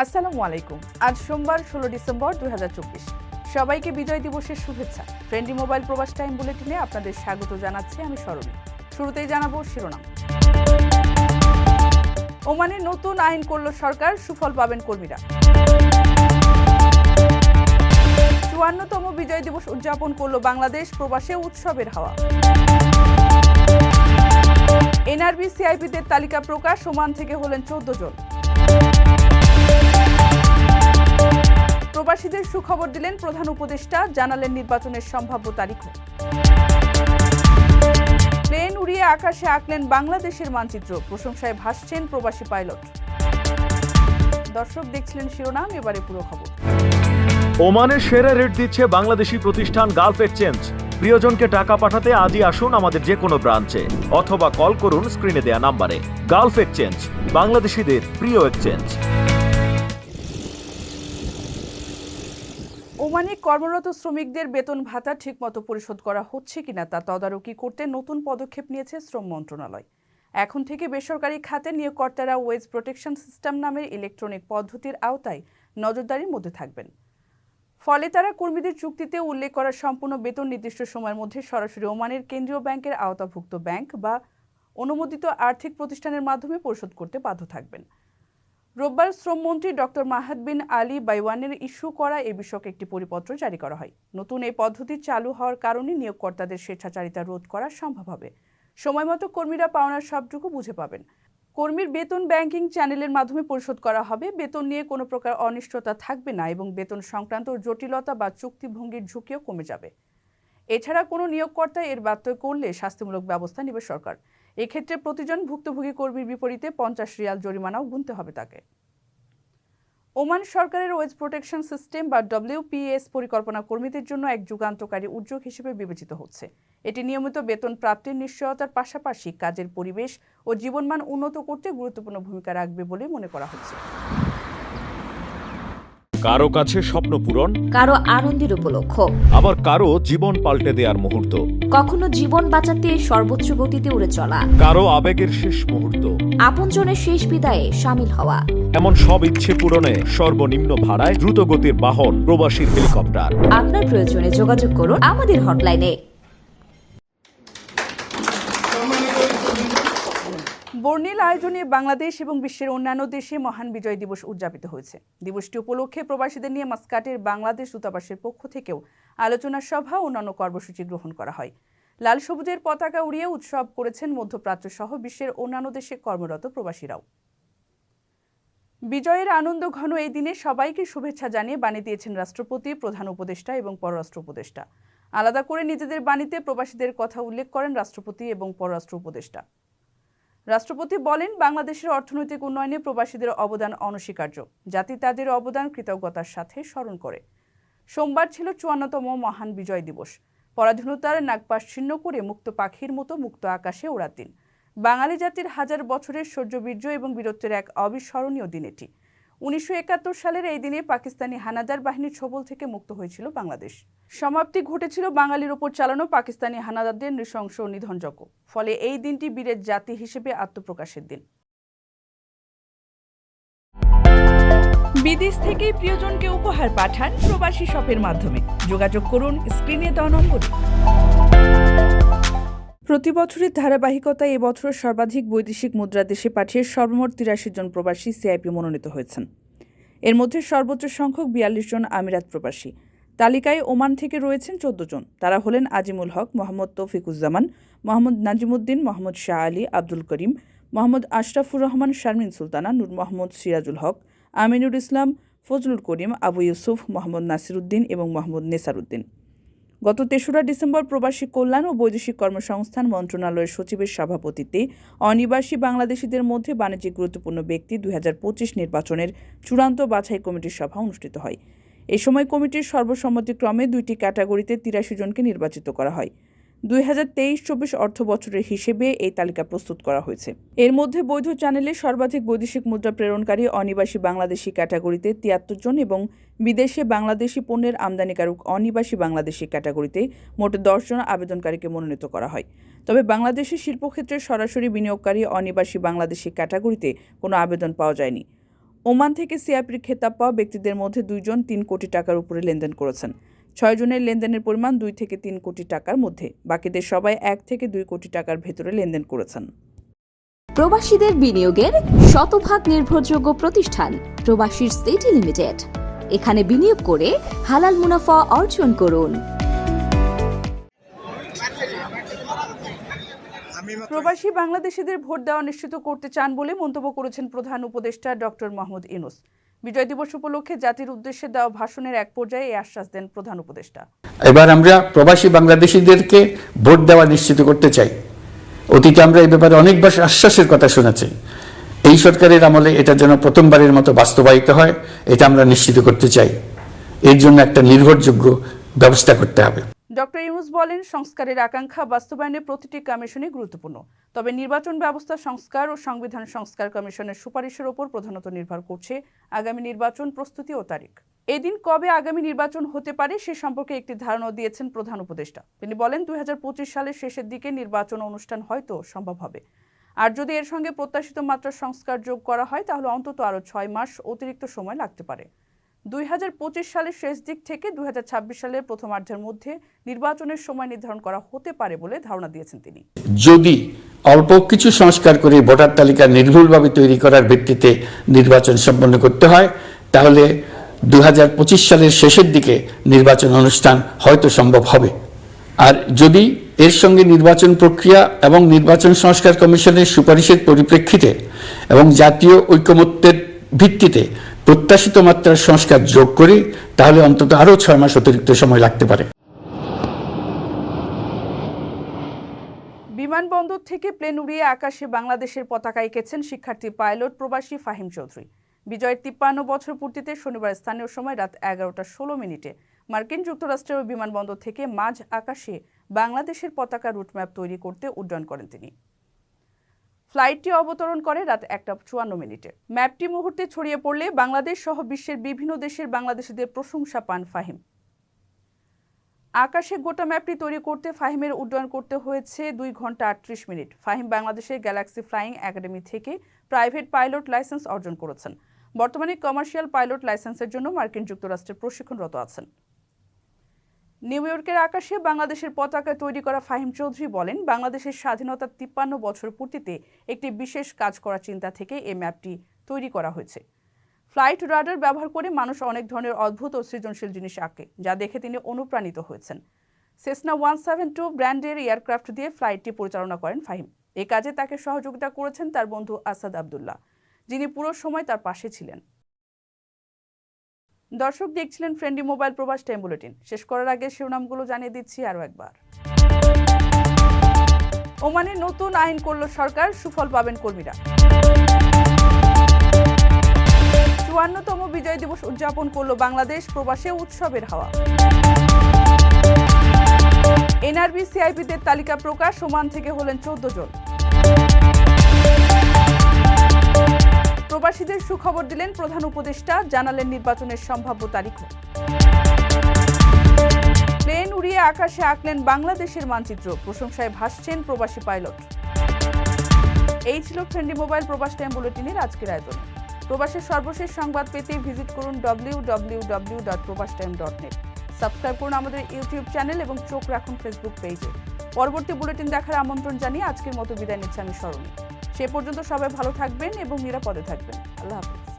আসসালামু আলাইকুম। আজ সোমবার 16 ডিসেম্বর 2024। সবাইকে বিজয় দিবসের শুভেচ্ছা। ফ্রেন্ডলি মোবাইল প্রবাস টাইম বুলেটিনে আপনাদের স্বাগত জানাচ্ছি আমি সরণী। শুরুতেই জানাবো শিরোনাম। ওমানে নতুন আইন করল সরকার, সুফল পাবেন কর্মীরা। 54তম বিজয় দিবস উদযাপন করল বাংলাদেশ, প্রবাসে উৎসবের হাওয়া। এনআরবি সিআইপিদের তালিকা প্রকাশ, ওমান থেকে হলেন 14 জন। প্রবাসীদের সুখবর দিলেন প্রধান উপদেষ্টা, জানালেন নির্বাচনের সম্ভাব্য তারিখও। প্লেন উড়িয়ে আকাশে আঁকলেন বাংলাদেশের মানচিত্র, প্রশংসায় ভাসছেন প্রবাসী পাইলট। দর্শক দেখছিলেন শিরোনাম, এবারে পুরো খবর। ওমানের সেরা রেট দিচ্ছে বাংলাদেশি প্রতিষ্ঠান গালফ এক্সচেঞ্জ। প্রিয়জনকে টাকা পাঠাতে আজই আসুন আমাদের যে কোনো ব্রাঞ্চে অথবা কল করুন স্ক্রিনে দেয়া নাম্বারে। গালফ এক্সচেঞ্জ, বাংলাদেশিদের প্রিয় এক্সচেঞ্জ। ওমানে কর্মরত শ্রমিকদের বেতন ভাতা ঠিকমতো পরিশোধ করা হচ্ছে কিনা তা তদারকি করতে নতুন পদক্ষেপ নিয়েছে শ্রম মন্ত্রণালয়। এখন থেকে বেসরকারি খাতে নিয়োগকর্তারা ওয়েজ প্রোটেকশন সিস্টেম নামের ইলেকট্রনিক পদ্ধতির আওতায় নজরদারির মধ্যে থাকবেন। ফলে তারা কর্মীদের চুক্তিতে উল্লেখ করা সম্পূর্ণ বেতন নির্দিষ্ট সময়ের মধ্যে সরাসরি ওমানের কেন্দ্রীয় ব্যাংকের আওতাভুক্ত ব্যাংক বা অনুমোদিত আর্থিক প্রতিষ্ঠানের মাধ্যমে পরিশোধ করতে বাধ্য থাকবেন। রোববার শ্রমমন্ত্রী ডক্টর মাহাদ বিন আলী বাইওয়ানের ইস্যু করা এ বিষয়ক একটি পরিপত্র জারি করা হয়। নতুন এই পদ্ধতি চালু হওয়ার কারণে নিয়োগকর্তাদের স্বেচ্ছাচারিতা রোধ করা সম্ভব হবে। সময়মতো কর্মীরা পাওনার সবটুকু বুঝে পাবেন। কর্মীর বেতন ব্যাংকিং চ্যানেলের মাধ্যমে পরিশোধ করা হবে। বেতন নিয়ে কোনো প্রকার অনিশ্চয়তা থাকবে না এবং বেতন সংক্রান্ত জটিলতা বা চুক্তিভঙ্গির ঝুঁকিও কমে যাবে। এছাড়া কোনো নিয়োগকর্তা এর ব্যত্যয় করলে শাস্তিমূলক ব্যবস্থা নেবে সরকার। এক্ষেত্রে প্রতিজন ভুক্তভোগী কর্মীর বিপরীতে 50 রিয়াল জরিমানাও গুনতে হবে তাকে। ওমান সরকারের ওয়েজ প্রোটেকশন সিস্টেম বা WPS পরিকল্পনা কর্মীদের জন্য এক যুগান্তকারী উদ্যোগ হিসেবে বিবেচিত হচ্ছে। এটি নিয়মিত বেতন প্রাপ্তির নিশ্চয়তার পাশাপাশি কাজের পরিবেশ ও জীবনমান উন্নত করতে গুরুত্বপূর্ণ ভূমিকা রাখবে বলে মনে করা হচ্ছে। কারো কাছে স্বপ্ন পূরণ, কারো আনন্দের উপলক্ষ, আবার কারো জীবন পাল্টে দেওয়ার মুহূর্ত, কখনো জীবন বাঁচাতে সর্বোচ্চ গতিতে উড়ে চলা, কারো আবেগের শেষ মুহূর্ত, আপনজনের শেষ বিদায়ে সামিল হওয়া। এমন সব ইচ্ছে পূরণে সর্বনিম্ন ভাড়ায় দ্রুতগতির বাহন প্রবাসীর হেলিকপ্টার। আপনার প্রয়োজনে যোগাযোগ করুন আমাদের হটলাইনে। বর্ণিল আয়োজনে বাংলাদেশ এবং বিশ্বের অন্যান্য দেশে মহান বিজয় দিবস উদযাপিত হয়েছে। দিবসটি উপলক্ষে প্রবাসীদের নিয়ে মাস্কাটের বাংলাদেশ দূতাবাসের পক্ষ থেকেও আলোচনা সভা ও অন্যান্য কর্মসূচি গ্রহণ করা হয়। লাল সবুজের পতাকা উড়িয়ে উৎসব করেছেন মধ্যপ্রাচ্য সহ বিশ্বের অন্যান্য দেশে কর্মরত প্রবাসীরাও। বিজয়ের আনন্দ ঘন এই দিনে সবাইকে শুভেচ্ছা জানিয়ে বাণী দিয়েছেন রাষ্ট্রপতি, প্রধান উপদেষ্টা এবং পররাষ্ট্র উপদেষ্টা। আলাদা করে নিজেদের বাণীতে প্রবাসীদের কথা উল্লেখ করেন রাষ্ট্রপতি এবং পররাষ্ট্র উপদেষ্টা। রাষ্ট্রপতি বলেন, বাংলাদেশের অর্থনৈতিক উন্নয়নে প্রবাসীদের অবদান অনস্বীকার্য। জাতি তাদের অবদান কৃতজ্ঞতার সাথে স্মরণ করে। সোমবার ছিল 54তম মহান বিজয় দিবস। পরাধীনতার নাগপাশ ছিন্ন করে মুক্ত পাখির মতো মুক্ত আকাশে ওড়ার দিন। বাঙালি জাতির হাজার বছরের শৌর্যবীর্য এবং বীরত্বের এক অবিস্মরণীয় দিন এটি। 1971 সালের এই দিনে পাকিস্তানি হানাদার বাহিনীর ছোবল থেকে মুক্ত হয়েছিল বাংলাদেশ। সমাপ্তি ঘটেছিল বাঙালির ওপর চালানো পাকিস্তানি হানাদারদের নৃশংস নিধনযজ্ঞ। ফলে এই দিনটি বীরের জাতি হিসেবে আত্মপ্রকাশের দিন। বিদেশ থেকে প্রিয়জনকে উপহার পাঠান প্রবাসী শপের মাধ্যমে। যোগাযোগ করুন স্ক্রিনে দেওয়া নম্বরে। প্রতি বছরের ধারাবাহিকতায় এবছর সর্বাধিক বৈদেশিক মুদ্রা দেশে পাঠিয়ে সর্বমোট 83 জন প্রবাসী সিআইপি মনোনীত হয়েছেন। এর মধ্যে সর্বোচ্চ সংখ্যক 42 জন আমিরাত প্রবাসী। তালিকায় ওমান থেকে রয়েছেন 14 জন। তারা হলেন আজিমুল হক, মোহাম্মদ তৌফিকুজ্জামান, মোহাম্মদ নাজিমুদ্দিন, মোহাম্মদ শাহ আলী, আব্দুল করিম, মোহাম্মদ আশরাফুর রহমান, শারমিন সুলতানা, নূর মোহাম্মদ সিরাজুল হক, আমিনুর ইসলাম, ফজলুল করিম, আবু ইউসুফ, মোহাম্মদ নাসিরুদ্দিন এবং মোহাম্মদ নেসারুদ্দিন। গত 3রা ডিসেম্বর প্রবাসী কল্যাণ ও বৈদেশিক কর্মসংস্থান মন্ত্রণালয়ের সচিবের সভাপতিত্বে অনিবাসী বাংলাদেশিদের মধ্যে বাণিজ্যিক গুরুত্বপূর্ণ ব্যক্তি 2025 নির্বাচনের চূড়ান্ত বাছাই কমিটির সভা অনুষ্ঠিত হয়। এ সময় কমিটির সর্বসম্মতিক্রমে 2টি ক্যাটাগরিতে 83 জনকে নির্বাচিত করা হয়। 2023-24 অর্থ বছরের হিসেবে এই তালিকা প্রস্তুত করা হয়েছে। এর মধ্যে বৈধ চ্যানেলে সর্বাধিক বৈদেশিক মুদ্রা প্রেরণকারী অনিবাসী বাংলাদেশি ক্যাটাগরিতে 73 জন এবং বিদেশে বাংলাদেশি পণ্যের আমদানিকারক অনিবাসী বাংলাদেশি ক্যাটাগরিতে মোট 10 জন আবেদনকারীকে মনোনীত করা হয়। তবে বাংলাদেশের শিল্পক্ষেত্রে সরাসরি বিনিয়োগকারী অনিবাসী বাংলাদেশি ক্যাটাগরিতে কোনো আবেদন পাওয়া যায়নি। ওমান থেকে সিআইপির খেতাব পাওয়া ব্যক্তিদের মধ্যে 2 জন 3 কোটি টাকার উপরে লেনদেন করেছেন। 6 জনের লেনদেনের পরিমাণ 2 থেকে 3 কোটি টাকার মধ্যে, বাকিদের সবাই 1 থেকে 2 কোটি টাকার ভেতরে লেনদেন করেছেন। প্রবাসীদের বিনিয়োগের শতভাগ নির্ভরযোগ্য প্রতিষ্ঠান প্রবাসীর সিটি লিমিটেড। এখানে বিনিয়োগ করে হালাল মুনাফা অর্জন করুন। প্রবাসী বাংলাদেশিদের ভোট দেওয়া নিশ্চিত করতে চান বলে মন্তব্য করেছেন প্রধান উপদেষ্টা ডক্টর মাহমুদ ইউনূস। বিজয় দিবস উপলক্ষে জাতির উদ্দেশ্যে দেওয়া ভাষণের এক পর্যায়ে এই আশ্বাস দেন প্রধান উপদেষ্টা। এবার আমরা প্রবাসী বাংলাদেশিদেরকে ভোট দেওয়া নিশ্চিত করতে চাই। অতীতে আমরা এই ব্যাপারে অনেকবার আশ্বাসের কথা শুনেছি। এই সরকারের আমলে এটা যেন প্রথমবারের মতো বাস্তবায়িত হয়, এটা আমরা নিশ্চিত করতে চাই। এর জন্য একটা নির্ভরযোগ্য ব্যবস্থা করতে হবে। ডক্টর ইউনূস বলেন, সংস্কারের আকাঙ্ক্ষা বাস্তবায়নে প্রতিটি কমিশনই গুরুত্বপূর্ণ। তবে নির্বাচন ব্যবস্থা সংস্কার ও সংবিধান সংস্কার কমিশনের সুপারিশের ওপর প্রধানত নির্ভর করছে আগামী নির্বাচন প্রস্তুতি ও তারিখ। এদিন কবে আগামী নির্বাচন হতে পারে সে সম্পর্কে একটি ধারণা দিয়েছেন প্রধান উপদেষ্টা। তিনি বলেন, 2025 সালের শেষের দিকে নির্বাচন অনুষ্ঠান হয়তো সম্ভব হবে। আর যদি এর সঙ্গে প্রত্যাশিত মাত্রার সংস্কার যোগ করা হয় তাহলে অন্তত আরও 6 মাস অতিরিক্ত সময় লাগতে পারে। 2025 সালের শেষ দিক থেকে 2026 সালের প্রথমার্ধের মধ্যে নির্বাচনের সময় নির্ধারণ করা হতে পারে বলে ধারণা দিয়েছেন তিনি। যদি অল্প কিছু সংস্কার করে ভোটার তালিকা নির্ভুলভাবে তৈরি করার ভিত্তিতে নির্বাচন সম্পন্ন করতে হয় তাহলে 2025 সালের শেষের দিকে নির্বাচন অনুষ্ঠান হয়তো সম্ভব হবে। আর যদি এর সঙ্গে নির্বাচন প্রক্রিয়া এবং নির্বাচন সংস্কার কমিশনের সুপারিশের পরিপ্রেক্ষিতে এবং জাতীয় ঐকমত্যের ভিত্তিতে প্রত্যাশিত মাত্রার সংস্কার যোগ করি তাহলে অন্তত আরও 6 মাস অতিরিক্ত সময় লাগতে পারে। বিমানবন্দর থেকে প্লেন উড়িয়ে আকাশে বাংলাদেশের পতাকা এঁকেছেন শিক্ষার্থী পাইলট প্রবাসী ফাহিম চৌধুরী। বিজয়ের 53 বছর পূর্তিতে শনিবার স্থানীয় সময় রাত 11:16 মার্কিন যুক্তরাষ্ট্রের বিমানবন্দর থেকে মাঝ আকাশে বাংলাদেশের পতাকা রুটম্যাপ তৈরি করতে উড্ডয়ন করেন তিনি। ফ্লাইটটি অবতরণ করে রাত 1:54। ম্যাপটি মুহূর্তে ছড়িয়ে পড়লে বাংলাদেশ সহ বিশ্বের বিভিন্ন দেশের বাংলাদেশিদের প্রশংসা পান ফাহিম। আকাশে গোটা ম্যাপটি তৈরি করতে ফাহিমের উড্ডয়ন করতে হয়েছে 2 ঘন্টা 38 মিনিট। ফাহিম বাংলাদেশের গ্যালাক্সি ফ্লাইং একাডেমি থেকে প্রাইভেট পাইলট লাইসেন্স অর্জন করেছেন। বর্তমানে কমার্শিয়াল পাইলট লাইসেন্সের জন্য মার্কিন যুক্তরাষ্ট্রে প্রশিক্ষণরত আছেন। নিউ ইয়র্কের আকাশে বাংলাদেশের পতাকা তৈরি করা ফাহিম চৌধুরী বলেন, বাংলাদেশের স্বাধীনতার 53 বছর পূর্তিতে একটি বিশেষ কাজ করার চিন্তা থেকে এই ম্যাপটি তৈরি করা হয়েছে। ফ্লাইট রাডার ব্যবহার করে মানুষ অনেক ধরনের অদ্ভুত ও সৃজনশীল জিনিস আঁকে, যা দেখে তিনি অনুপ্রাণিত হয়েছেন। সেসনা 172 ব্র্যান্ডের এয়ারক্রাফট দিয়ে ফ্লাইটটি পরিচালনা করেন ফাহিম। এই কাজে তাকে সহযোগিতা করেছেন তার বন্ধু আসাদ আব্দুল্লাহ, যিনি পুরো সময় তার পাশে ছিলেন। দর্শক দেখছিলেন ফ্রেন্ডলি মোবাইল প্রবাস টাইম বুলেটিন। শেষ করার আগে শিরোনামগুলো জানিয়ে দিচ্ছি আরও একবার। ওমানে নতুন আইন করল সরকার, সুফল পাবেন কর্মীরা। 54তম বিজয় দিবস উদযাপন করল বাংলাদেশ, প্রবাসে উৎসবের হাওয়া। এনআরবি সিআইপিদের তালিকা প্রকাশ, ওমান থেকে হলেন 14 জন। প্রবাসীদের সুখবর দিলেন প্রধান উপদেষ্টা, জানালেন নির্বাচনের সম্ভাব্য তারিখও। প্লেন উড়িয়ে আকাশে আঁকলেন বাংলাদেশের মানচিত্র, প্রশংসায় ভাসছেন প্রবাসী পাইলট। এই ছিল ফ্রেন্ডলি মোবাইল প্রবাস টাইম বুলেটিনের আজকের আয়োজন। প্রবাসের সর্বশেষ সংবাদ পেতে ভিজিট করুন www.probastime.net। সাবস্ক্রাইব করুন আমাদের ইউটিউব চ্যানেল এবং চোখ রাখুন ফেসবুক পেজে। পরবর্তী বুলেটিন দেখার আমন্ত্রণ জানিয়ে আজকের মতো বিদায় নিচ্ছি আমি স্মরণী। সে পর্যন্ত সবাই ভালো থাকবেন এবং নিরাপদে থাকবেন। আল্লাহ হাফেজ।